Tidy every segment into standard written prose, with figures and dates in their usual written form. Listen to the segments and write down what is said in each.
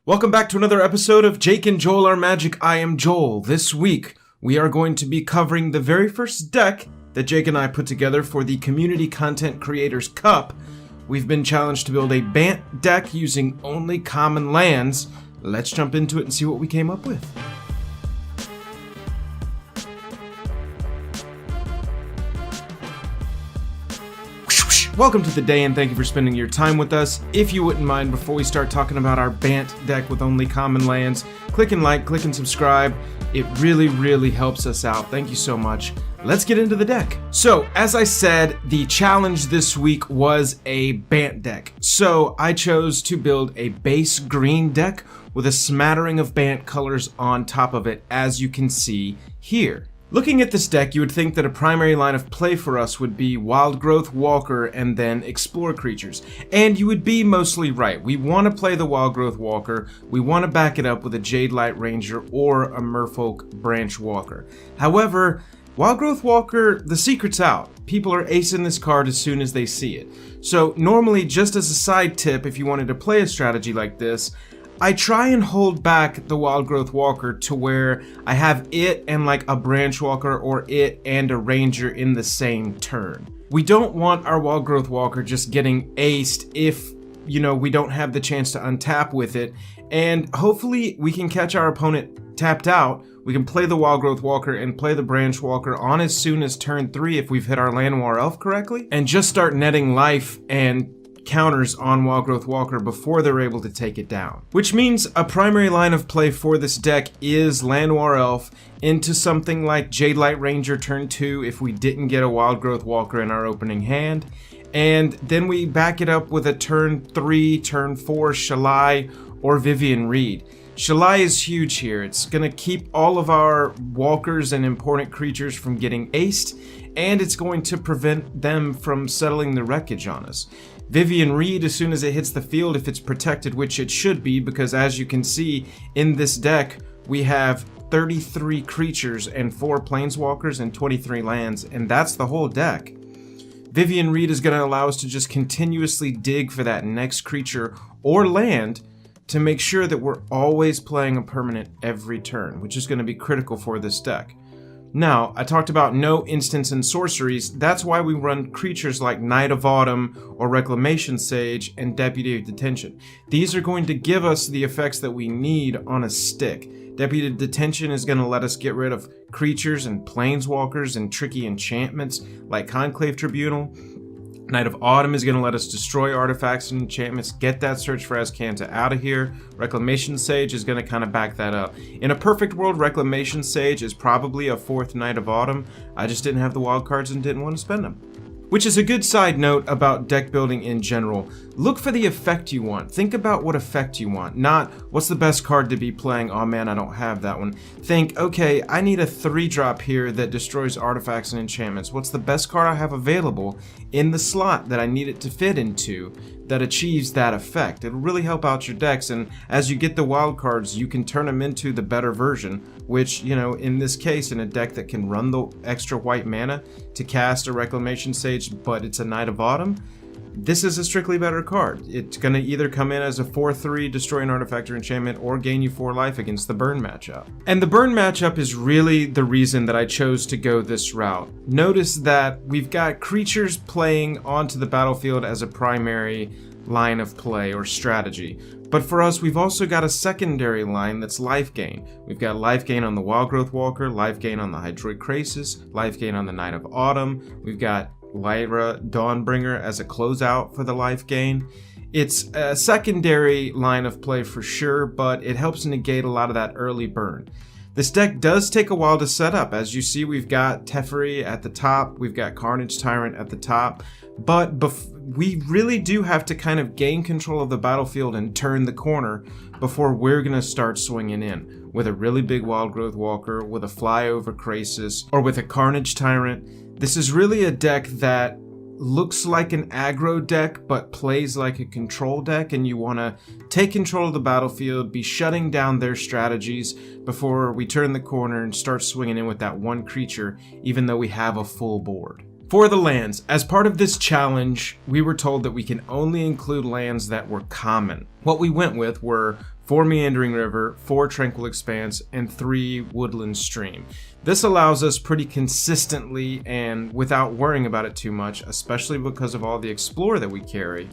Welcome back to another episode of Jake and Joel Are Magic. I am Joel. This week, we are going to be covering the very first deck that Jake and I put together for the Community Content Creators Cup. We've been challenged to build a Bant deck using only common lands. Let's jump into it and see what we came up with. Welcome to the day and thank you for spending your time with us. If you wouldn't mind, before we start talking about our Bant deck with only common lands, click and like, click and subscribe. It really helps us out. Thank you so much. Let's get into the deck. So, as I said, the challenge this week was a Bant deck. So, I chose to build a base green deck with a smattering of Bant colors on top of it, as you can see here. Looking at this deck, you would think that a primary line of play for us would be Wild Growth Walker and then Explore creatures. And you would be mostly right. We want to play the Wild Growth Walker, we want to back it up with a Jade Light Ranger or a Merfolk Branch Walker. However, Wild Growth Walker, the secret's out. People are acing this card as soon as they see it. So normally, just as a side tip, if you wanted to play a strategy like this, I try and hold back the Wild Growth Walker to where I have it and like a Branch Walker or it and a Ranger in the same turn. We don't want our Wild Growth Walker just getting aced if, we don't have the chance to untap with it. And hopefully we can catch our opponent tapped out. We can play the Wild Growth Walker and play the Branch Walker on as soon as turn 3 if we've hit our Llanowar Elf correctly. And just start netting life and counters on Wild Growth Walker before they're able to take it down. Which means a primary line of play for this deck is Llanowar Elf into something like Jade Light Ranger turn 2 if we didn't get a Wild Growth Walker in our opening hand. And then we back it up with a turn 3, turn 4 Shalai or Vivian Reed. Shalai is huge here. It's going to keep all of our walkers and important creatures from getting aced, and it's going to prevent them from settling the wreckage on us. Vivian Reed, as soon as it hits the field, if it's protected, which it should be, because as you can see in this deck, we have 33 creatures and 4 planeswalkers and 23 lands, and that's the whole deck. Vivian Reed is going to allow us to just continuously dig for that next creature or land to make sure that we're always playing a permanent every turn, which is going to be critical for this deck. Now, I talked about no instants and sorceries. That's why we run creatures like Knight of Autumn or Reclamation Sage and Deputy of Detention. These are going to give us the effects that we need on a stick. Deputy of Detention is going to let us get rid of creatures and planeswalkers and tricky enchantments like Conclave Tribunal. Knight of Autumn is going to let us destroy artifacts and enchantments, get that Search for Azcanta out of here. Reclamation Sage is going to kind of back that up. In a perfect world, Reclamation Sage is probably a 4th Knight of Autumn. I just didn't have the wild cards and didn't want to spend them. Which is a good side note about deck building in general. Look for the effect you want. Think about what effect you want, not what's the best card to be playing. Oh man, I don't have that one. Think, okay, I need a 3-drop here that destroys artifacts and enchantments. What's the best card I have available in the slot that I need it to fit into that achieves that effect? It'll really help out your decks, and as you get the wild cards, you can turn them into the better version, which, in this case, in a deck that can run the extra white mana to cast a Reclamation Sage, but it's a Knight of Autumn, this is a strictly better card. It's going to either come in as a 4/3 destroy an artifact or enchantment or gain you 4 life against the burn matchup. And the burn matchup is really the reason that I chose to go this route. Notice that we've got creatures playing onto the battlefield as a primary line of play or strategy. But for us, we've also got a secondary line that's life gain. We've got life gain on the Wild Growth Walker, life gain on the Hydroid Krasis, life gain on the Knight of Autumn. We've got Lyra Dawnbringer as a closeout for the life gain. It's a secondary line of play for sure, but it helps negate a lot of that early burn. This deck does take a while to set up. As you see, we've got Teferi at the top, we've got Carnage Tyrant at the top, but we really do have to kind of gain control of the battlefield and turn the corner before we're going to start swinging in with a really big Wild Growth Walker, with a Flyover Krasis, or with a Carnage Tyrant. This is really a deck that looks like an aggro deck but plays like a control deck, and you want to take control of the battlefield, be shutting down their strategies before we turn the corner and start swinging in with that one creature, even though we have a full board. For the lands, as part of this challenge, we were told that we can only include lands that were common. What we went with were 4 Meandering River, 4 Tranquil Expanse, and 3 Woodland Stream. This allows us pretty consistently and without worrying about it too much, especially because of all the Explore that we carry,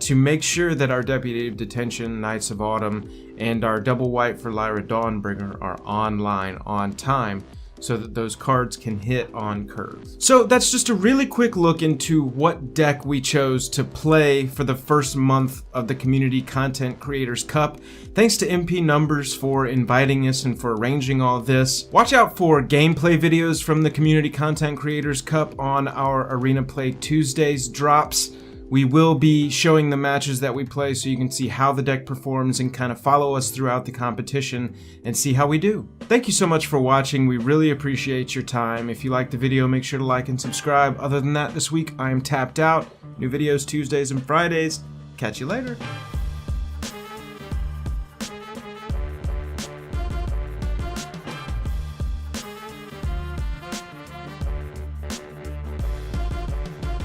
to make sure that our Deputy of Detention, Knights of Autumn, and our double white for Lyra Dawnbringer are online on time, so that those cards can hit on curve. So that's just a really quick look into what deck we chose to play for the first month of the Community Content Creators Cup. Thanks to MP Numbers for inviting us and for arranging all this. Watch out for gameplay videos from the Community Content Creators Cup on our Arena Play Tuesdays drops. We will be showing the matches that we play so you can see how the deck performs and kind of follow us throughout the competition and see how we do. Thank you so much for watching. We really appreciate your time. If you liked the video, make sure to like and subscribe. Other than that, this week I am tapped out. New videos Tuesdays and Fridays. Catch you later.